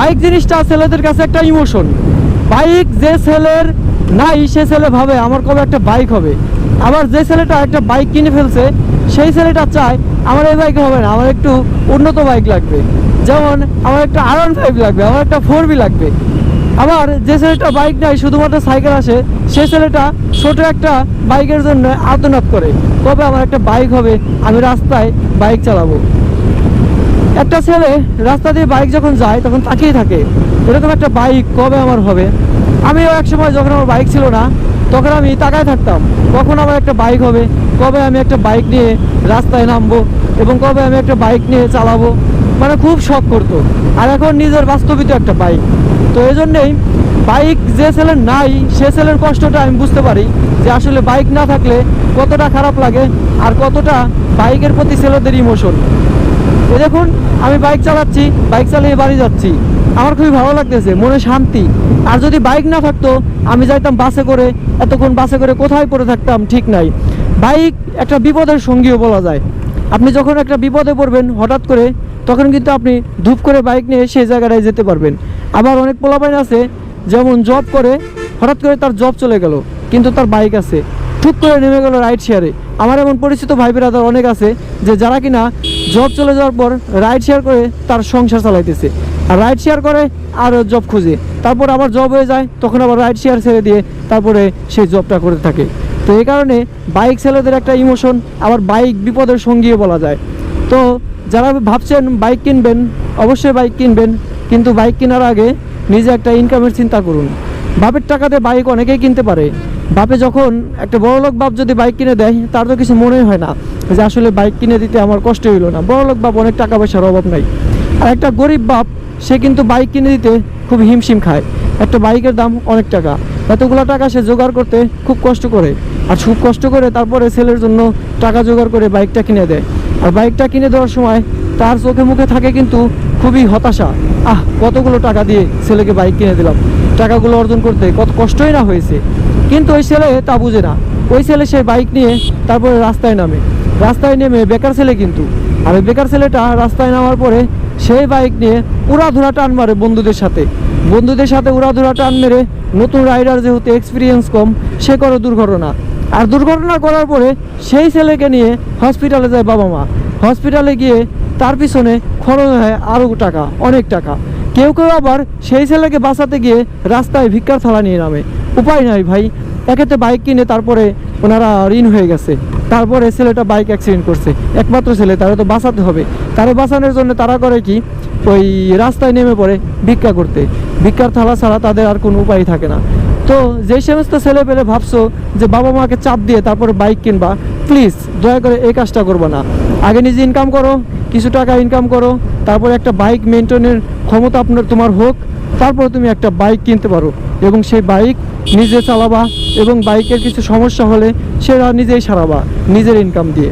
Bike জিনিসটা ছেলেদের কাছে একটা ইমোশন। বাইক যে ছেলের নাই সে ছেলে ভাবে আমার কবে একটা বাইক হবে। আবার যে ছেলেটা একটা বাইক কিনে ফেলছে সেই ছেলেটা চায় আমার এই বাইক হবে না, আমার একটু উন্নত বাইক লাগবে, যেমন আমার একটা R15 লাগবে, আমার একটা 4B লাগবে। আবার যে ছেলেটা বাইক নাই শুধুমাত্র সাইকেল আসে সে ছেলেটা ছোট একটা বাইকের জন্য আর্তনাদ করে কবে আমার একটা বাইক হবে, আমি রাস্তায় বাইক চালাবো। একটা ছেলে রাস্তা দিয়ে বাইক যখন যায় তখন তাকিয়ে থাকে এরকম একটা বাইক কবে আমার হবে। আমিও এক সময় যখন আমার বাইক ছিল না তখন আমি তাকায় থাকতাম কখন আমার একটা বাইক হবে, কবে আমি একটা বাইক নিয়ে রাস্তায় নামবো এবং কবে আমি একটা বাইক নিয়ে চালাবো, মানে খুব শখ করতো। আর এখন নিজের বাস্তবিত একটা বাইক। তো এই জন্যেই বাইক যে ছেলের নাই সে ছেলের কষ্টটা আমি বুঝতে পারি যে আসলে বাইক না থাকলে কতটা খারাপ লাগে আর কতটা বাইকের প্রতি ছেলেদের ইমোশন। এই দেখুন আমি বাইক চালাচ্ছি, বাইক চালিয়ে বাড়ি যাচ্ছি, আমার খুবই ভালো লাগতেছে, মনে শান্তি। আর যদি বাইক না থাকতো আমি যাইতাম বাসে করে, এতক্ষণ বাসে করে কোথায় পড়ে থাকতাম ঠিক নাই। বাইক একটা বিপদের সঙ্গীও বলা যায়। আপনি যখন একটা বিপদে পড়বেন হঠাৎ করে তখন কিন্তু আপনি ধূপ করে বাইক নিয়ে সেই জায়গাটায় যেতে পারবেন। আবার অনেক পোলাপাইন আছে যেমন জব করে, হঠাৎ করে তার জব চলে গেল কিন্তু তার বাইক আছে, ঠুক করে নেমে গেল রাইড শেয়ারে। আমার এমন পরিচিত ভাই ব্রাদার অনেক আছে যে যারা কিনা জব চলে যাওয়ার পর রাইড শেয়ার করে তার সংসার চালাইতেছে, আর রাইড শেয়ার করে আর জব খুঁজে, তারপর আবার জব হয়ে যায় তখন আবার রাইড শেয়ার ছেড়ে দিয়ে তারপরে সেই জবটা করে থাকে। তো এই কারণে বাইক ছেলেদের একটা ইমোশন, আবার বাইক বিপদের সঙ্গীও বলা যায়। তো যারা ভাবছেন বাইক কিনবেন অবশ্যই বাইক কিনবেন, কিন্তু বাইক কেনার আগে নিজে একটা ইনকামের চিন্তা করুন। বাপের টাকাতে বাইক অনেকেই কিনতে পারে, বাপে যখন একটা বড়লোক বাপ যদি বাইক কিনে দেয় তার তো কিছু মনেই হয় না যে আসলে বাইক কিনে দিতে আমার কষ্ট হইলো না, বড়লোক বাপ অনেক টাকা পয়সার অভাব নাই। আর একটা গরিব বাপ সে কিন্তু বাইক কিনে দিতে খুব হিমশিম খায়, একটা বাইকের দাম অনেক টাকা, এতগুলো টাকা সে জোগাড় করতে খুব কষ্ট করে, আর খুব কষ্ট করে তারপরে ছেলের জন্য টাকা জোগাড় করে বাইকটা কিনে দেয়। আর বাইকটা কিনে দেওয়ার সময় তার চোখে মুখে থাকে কিন্তু খুবই হতাশা, কতগুলো টাকা দিয়ে ছেলেকে বাইক কিনে দিলাম, টাকাগুলো অর্জন করতে কত কষ্টই না হয়েছে। কিন্তু ওই ছেলে তা বুঝে না, ওই ছেলে সেই বাইক নিয়ে তারপরে রাস্তায় নেমে বেকার ছেলে কিন্তু, আর ওই বেকার ছেলেটা রাস্তায় নামার পরে সেই বাইক নিয়ে উড়াধুরা টান মারে বন্ধুদের সাথে উড়াধুরা টান মেরে, নতুন রাইডার যেহেতু এক্সপিরিয়েন্স কম সে করে দুর্ঘটনা, আর দুর্ঘটনা করার পরে সেই ছেলেকে নিয়ে হসপিটালে যায় বাবা মা, হসপিটালে গিয়ে তার পিছনে খরচ হয় আরও টাকা, অনেক টাকা। কেউ আবার সেই ছেলেকে বাঁচাতে গিয়ে রাস্তায় ভিক্ষার থালা নিয়ে নামে, উপায় নাই ভাই, একেতে বাইক কিনে তারপরে ওনারা ঋণ হয়ে গেছে, তারপরে ছেলেটা বাইক অ্যাক্সিডেন্ট করছে, একমাত্র ছেলে, তারা তো বাঁচাতে হবে, তারা বাঁচানোর জন্য তারা করে কি ওই রাস্তায় নেমে পড়ে ভিক্ষা করতে, ভিক্ষার থালা ছাড়া তাদের আর কোনো উপায় থাকে না। তো যেই সমস্ত ছেলে পেলে ভাবছো যে বাবা মাকে চাপ দিয়ে তারপরে বাইক কিনবা, প্লিজ দয়া করে এই কাজটা করবা না। আগে নিজে ইনকাম করো, কিছু টাকা ইনকাম করো, তারপরে একটা বাইক মেনটেনের ক্ষমতা তোমার হোক, তারপর তুমি একটা বাইক কিনতে পারো এবং সেই বাইক নিজে চালাবা এবং বাইকের কিছু সমস্যা হলে সেটা নিজেই সারাবা নিজের ইনকাম দিয়ে।